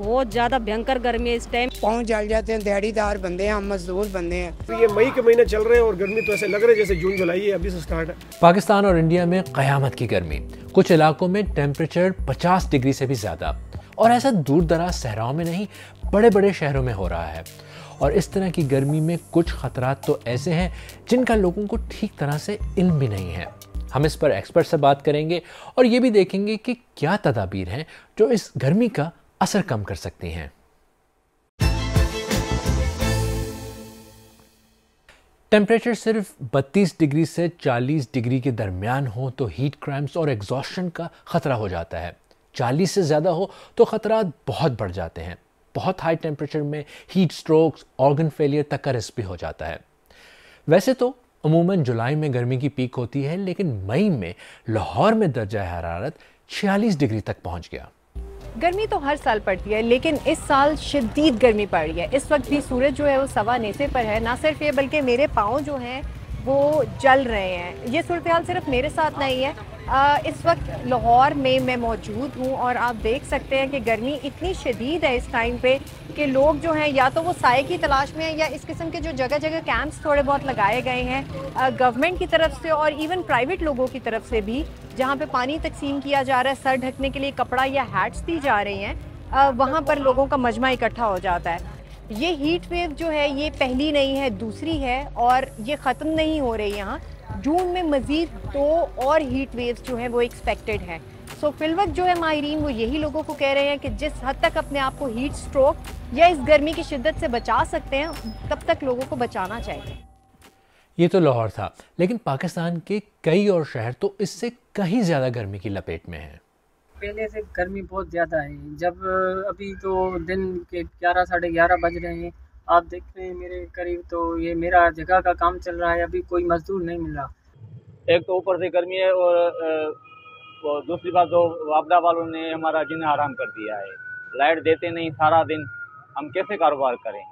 बहुत ज़्यादा भयंकर गर्मी है इस टाइम। पाँव जल जाते हैं, दिहाड़ीदार बंदे हैं, हम मजदूर बंदे हैं। तो ये मई के महीने चल रहे हैं और गर्मी तो ऐसे लग रहा है जैसे जून जुलाई है, अभी से स्टार्ट है। पाकिस्तान और इंडिया में क़यामत की गर्मी, कुछ इलाकों में टेम्परेचर 50 डिग्री से भी ज़्यादा, और ऐसा दूर दराज सहराओं में नहीं, बड़े बड़े शहरों में हो रहा है। और इस तरह की गर्मी में कुछ खतरात तो ऐसे हैं जिनका लोगों को ठीक तरह से इल्म भी नहीं है। हम इस पर एक्सपर्ट से बात करेंगे और ये भी देखेंगे कि क्या तदाबीर हैं जो इस गर्मी का असर कम कर सकती हैं। टेम्परेचर सिर्फ 32 डिग्री से 40 डिग्री के दरमियान हो तो हीट क्रैम्प्स और एग्जॉस्शन का खतरा हो जाता है। 40 से ज़्यादा हो तो खतरा बहुत बढ़ जाते हैं। बहुत हाई टेम्परेचर में हीट स्ट्रोक्स, ऑर्गन फेलियर तक का रिस्क भी हो जाता है। वैसे तो अमूमन जुलाई में गर्मी की पीक होती है, लेकिन मई में लाहौर में दर्जा हरारत 46 डिग्री तक पहुंच गया। गर्मी तो हर साल पड़ती है, लेकिन इस साल शदीद गर्मी पड़ रही है। इस वक्त भी सूरज जो है वो सवा नेसे पर है। ना सिर्फ ये बल्कि मेरे पाँव जो हैं वो जल रहे हैं। ये सूरत हाल सिर्फ मेरे साथ नहीं है। इस वक्त लाहौर में मैं मौजूद हूँ और आप देख सकते हैं कि गर्मी इतनी शदीद है इस टाइम पे कि लोग जो हैं या तो वो साए की तलाश में हैं या इस किस्म के जो जगह जगह कैंप्स थोड़े बहुत लगाए गए हैं गवर्नमेंट की तरफ से और इवन प्राइवेट लोगों की तरफ से भी, जहाँ पे पानी तकसीम किया जा रहा है, सर ढकने के लिए कपड़ा या हैट्स दी जा रही हैं, वहाँ पर लोगों का मजमा इकट्ठा हो जाता है। ये हीट वेव जो है ये पहली नहीं है, दूसरी है और ये ख़त्म नहीं हो रही। यहाँ जून में मज़ीद 2 और हीट वेव्स जो हैं वो एक्सपेक्टेड हैं। सो फिलवक्त जो है माहिरीन वो यही लोगों को कह रहे हैं कि जिस हद तक अपने आप को हीट स्ट्रोक या इस गर्मी की शिद्दत से बचा सकते हैं, तब तक लोगों को बचाना चाहिए। ये तो लाहौर था, लेकिन पाकिस्तान के कई और शहर तो इससे कहीं ज़्यादा गर्मी की लपेट में हैं। पहले से गर्मी बहुत ज़्यादा है। जब अभी तो दिन के 11 साढ़े 11 बज रहे हैं, आप देख रहे हैं मेरे करीब, तो ये मेरा जगह का काम चल रहा है, अभी कोई मजदूर नहीं मिल रहा। एक तो ऊपर से गर्मी है और दूसरी बात तो वापदा वालों ने हमारा जीना हराम कर दिया है। लाइट देते नहीं सारा दिन, हम कैसे कारोबार करें।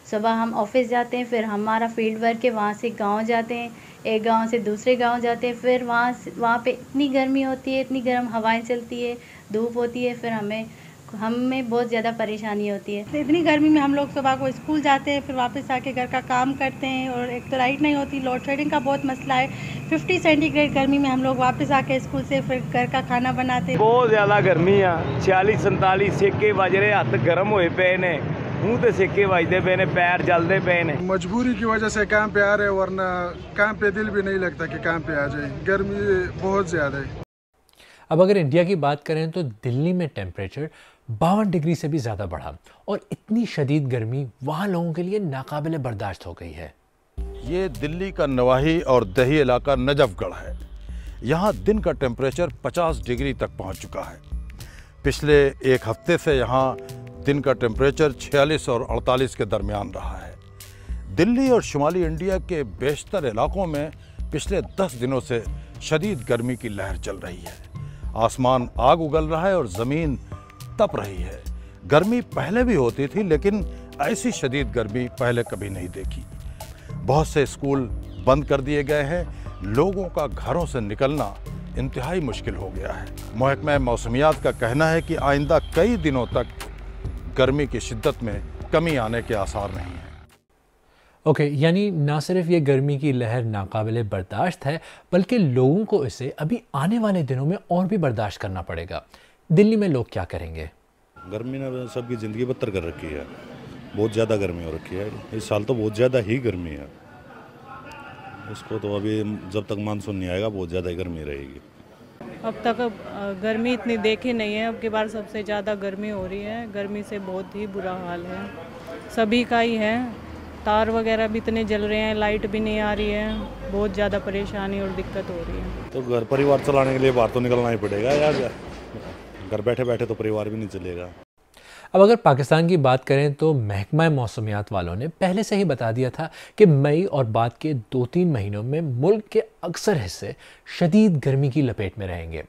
सुबह हम ऑफिस जाते हैं, फिर हमारा फील्ड वर्क है, वहाँ से गांव जाते हैं, एक गांव से दूसरे गांव जाते हैं, फिर वहाँ पे इतनी गर्मी होती है, इतनी गर्म हवाएं चलती है, धूप होती है, फिर हमें बहुत ज़्यादा परेशानी होती है। इतनी गर्मी में हम लोग सुबह को स्कूल जाते हैं, फिर वापस आके घर का काम करते हैं और एक तो लाइट नहीं होती, लोड शेडिंग का बहुत मसला है। 50 सेंटीग्रेड गर्मी में हम लोग वापस आके स्कूल से फिर घर का खाना बनाते हैं। बहुत ज़्यादा गर्मी है, 46-47 सेके बज रहे, हथ गर्म हुए पे ने, मुँह ते सेके बजते पे ने, पैर जलते पे ने। मजबूरी की वजह से काम पे आ रहे, वरना काम पे दिल भी नहीं लगता कि काम पे आ जाए। गर्मी बहुत ज़्यादा है। अब अगर इंडिया की बात करें तो दिल्ली में टेम्परेचर 52 डिग्री से भी ज़्यादा बढ़ा और इतनी शदीद गर्मी वहाँ लोगों के लिए नाकाबिले बर्दाश्त हो गई है। ये दिल्ली का नवाही और दही इलाका नजफगढ़ है। यहाँ दिन का टेम्परेचर 50 डिग्री तक पहुँच चुका है। पिछले एक हफ्ते से यहाँ दिन का टेम्परेचर 46 और 48 के दरमियान रहा है। दिल्ली और शुमाली इंडिया के बेशतर इलाकों में पिछले 10 दिनों से शदीद गर्मी की लहर चल रही है। आसमान आग उगल रहा है और ज़मीन तप रही है। गर्मी पहले भी होती थी, लेकिन ऐसी शदीद गर्मी पहले कभी नहीं देखी। बहुत से स्कूल बंद कर दिए गए हैं। लोगों का घरों से निकलना इंतहाई मुश्किल हो गया है। महकमा मौसमियात का कहना है कि आइंदा कई दिनों तक गर्मी की शिद्दत में कमी आने के आसार नहीं हैं। ओके, यानी ना सिर्फ ये गर्मी की लहर नाकाबिले बर्दाश्त है, बल्कि लोगों को इसे अभी आने वाले दिनों में और भी बर्दाश्त करना पड़ेगा। दिल्ली में लोग क्या करेंगे? गर्मी ने सबकी ज़िंदगी बदतर कर रखी है। बहुत ज़्यादा गर्मी हो रखी है। इस साल तो बहुत ज़्यादा ही गर्मी है। इसको तो अभी जब तक मानसून नहीं आएगा बहुत ज़्यादा गर्मी रहेगी। अब तक गर्मी इतनी देखी नहीं है। अब की बार सबसे ज़्यादा गर्मी हो रही है। गर्मी से बहुत ही बुरा हाल है, सभी का ही है। तार वगैरह भी इतने जल रहे हैं, लाइट भी नहीं आ रही है, बहुत ज़्यादा परेशानी और दिक्कत हो रही है। तो घर परिवार चलाने के लिए बाहर तो निकलना ही पड़ेगा यार। घर बैठे बैठे तो परिवार भी नहीं चलेगा। अब अगर पाकिस्तान की बात करें तो महकमा मौसमियात वालों ने पहले से ही बता दिया था कि मई और बाद के 2-3 महीनों में मुल्क के अक्सर हिस्से शदीद गर्मी की लपेट में रहेंगे।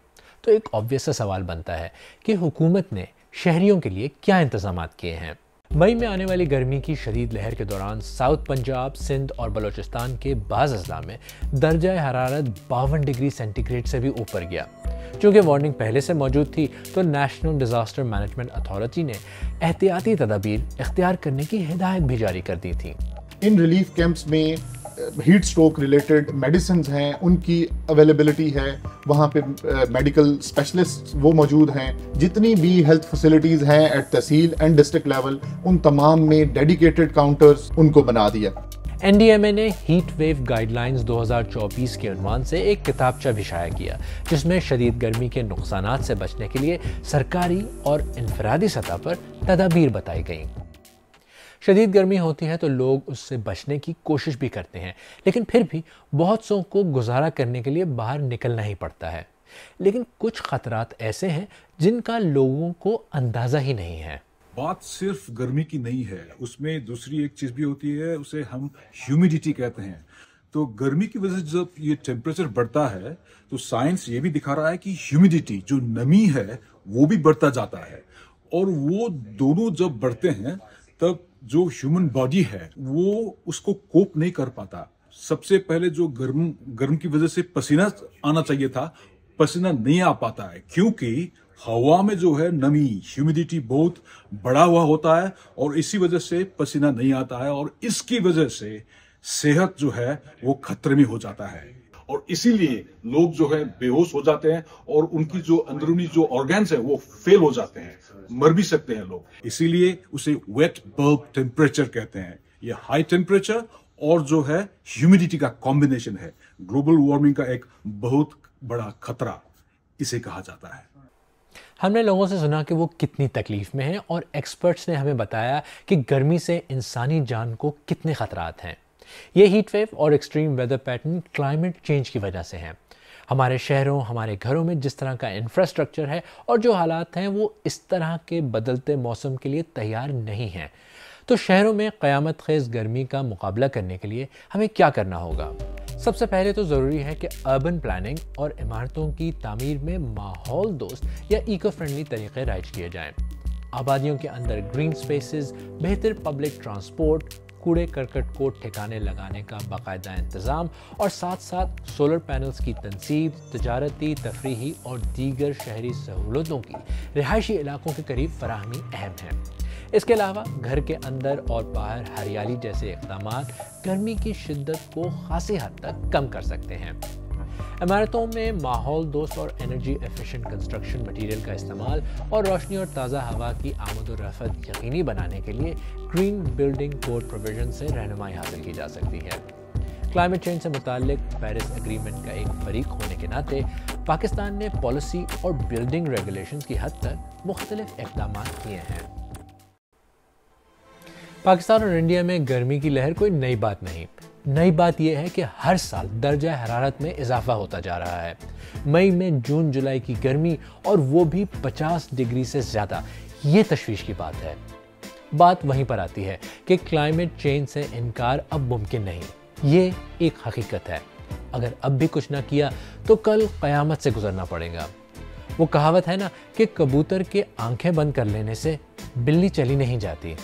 तो एक ऑब्वियस सा सवाल बनता है कि हुकूमत ने शहरियों के लिए क्या इंतजामात किए हैं। मई में आने वाली गर्मी की शदीद लहर के दौरान साउथ पंजाब, सिंध और बलूचिस्तान के बाज़ अजला में दर्जा हरारत 52 डिग्री सेंटीग्रेड से भी ऊपर गया। चूँकि वार्निंग पहले से मौजूद थी तो नेशनल डिज़ास्टर मैनेजमेंट अथॉरिटी ने एहतियाती तदाबीर इख्तियार करने की हिदायत भी जारी कर दी थी। इन रिलीफ कैंप्स में हीट स्ट्रोक रिलेटेड मेडिसिन हैं, उनकी अवेलेबिलिटी है, वहाँ पे मेडिकल स्पेशलिस्ट वो मौजूद हैं। जितनी भी हेल्थ फैसिलिटीज़ हैं at tehsil and district level, उन तमाम में डेडिकेटेड काउंटर्स उनको बना दिया। NDMA ने हीट वेव गाइडलाइंस 2024 के उन्वान से एक किताबचा भी शाया किया, जिसमें शदीद गर्मी के नुकसानात से बचने के लिए सरकारी और इनफरादी सतह पर तदाबीर बताई गई। शदीद गर्मी होती है तो लोग उससे बचने की कोशिश भी करते हैं, लेकिन फिर भी बहुत सौ को गुजारा करने के लिए बाहर निकलना ही पड़ता है। लेकिन कुछ खतरात ऐसे हैं जिनका लोगों को अंदाज़ा ही नहीं है। बात सिर्फ गर्मी की नहीं है, उसमें दूसरी एक चीज़ भी होती है, उसे हम ह्यूमिडिटी कहते हैं। तो गर्मी की वजह से जब ये टेम्परेचर बढ़ता है तो साइंस ये भी दिखा रहा है कि ह्यूमिडिटी, जो नमी है, वो भी बढ़ता जाता है। और वो दोनों जब बढ़ते हैं तब जो ह्यूमन बॉडी है वो उसको कोप नहीं कर पाता। सबसे पहले जो गर्म की वजह से पसीना आना चाहिए था, पसीना नहीं आ पाता है, क्योंकि हवा में जो है नमी, ह्यूमिडिटी बहुत बढ़ा हुआ होता है और इसी वजह से पसीना नहीं आता है और इसकी वजह से सेहत जो है वो खतरे में हो जाता है और इसीलिए लोग जो है बेहोश हो जाते हैं और उनकी जो अंदरूनी जो ऑर्गन्स है वो फेल हो जाते हैं, मर भी सकते हैं लोग। इसीलिए उसे वेट बल्ब टेम्परेचर कहते हैं। ये हाई टेम्परेचर और जो है ह्यूमिडिटी का कॉम्बिनेशन है, ग्लोबल वार्मिंग का एक बहुत बड़ा खतरा इसे कहा जाता है। हमने लोगों से सुना कि वो कितनी तकलीफ में हैं और एक्सपर्ट्स ने हमें बताया कि गर्मी से इंसानी जान को कितने खतरात हैं। ये हीट वेव और extreme weather pattern climate change की वजह से हैं। हमारे शहरों, हमारे घरों में जिस तरह का इंफ्रास्ट्रक्चर है और जो हालात हैं वो इस तरह के बदलते मौसम के लिए तैयार नहीं हैं। तो शहरों में क़यामत ख़ेज़ गर्मी का मुकाबला करने के लिए हमें क्या करना होगा? सबसे पहले तो ज़रूरी है कि अर्बन प्लानिंग और इमारतों की तामीर में माहौल दोस्त या इको फ्रेंडली तरीक़े राइज किए जाएँ। आबादियों के अंदर ग्रीन स्पेसेस, बेहतर पब्लिक ट्रांसपोर्ट, कूड़े करकट को ठिकाने लगाने का बाकायदा इंतज़ाम और साथ साथ सोलर पैनल्स की तनसीब, तजारती, तफरीही और दीगर शहरी सहूलतों की रिहायशी इलाकों के करीब फराहमी अहम है। इसके अलावा घर के अंदर और बाहर हरियाली जैसे इक़दाम गर्मी की शिद्दत को खासी हद तक कम कर सकते हैं। इमारतों में माहौल दोस्त और एनर्जी एफिशिएंट कंस्ट्रक्शन मटेरियल का इस्तेमाल और रोशनी और ताज़ा हवा की आमद और रफ़त यकीनी बनाने के लिए ग्रीन बिल्डिंग कोड प्रोविजन से रहनुमाई हासिल की जा सकती है। क्लाइमेट चेंज से मुताल्लिक पेरिस एग्रीमेंट का एक फरीक होने के नाते पाकिस्तान ने पॉलिसी और बिल्डिंग रेगुलेशंस की हद तक मुख्तलिफ इक़दाम किए हैं। पाकिस्तान और इंडिया में गर्मी की लहर कोई नई बात नहीं। नई बात यह है कि हर साल दर्जा हरारत में इजाफा होता जा रहा है। मई में जून जुलाई की गर्मी और वो भी 50 डिग्री से ज़्यादा, ये तशवीश की बात है। बात वहीं पर आती है कि क्लाइमेट चेंज से इनकार अब मुमकिन नहीं, ये एक हकीकत है। अगर अब भी कुछ ना किया तो कल क़यामत से गुजरना पड़ेगा। वो कहावत है ना कि कबूतर के आंखें बंद कर लेने से बिल्ली चली नहीं जाती।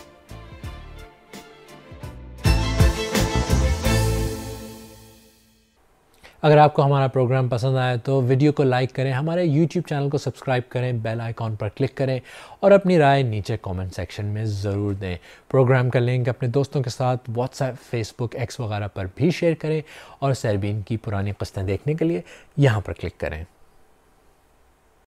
अगर आपको हमारा प्रोग्राम पसंद आया तो वीडियो को लाइक करें, हमारे YouTube चैनल को सब्सक्राइब करें, बेल आइकॉन पर क्लिक करें और अपनी राय नीचे कमेंट सेक्शन में ज़रूर दें। प्रोग्राम का लिंक अपने दोस्तों के साथ व्हाट्सएप, फेसबुक, एक्स वगैरह पर भी शेयर करें और सरबीन की पुरानी किस्तें देखने के लिए यहाँ पर क्लिक करें।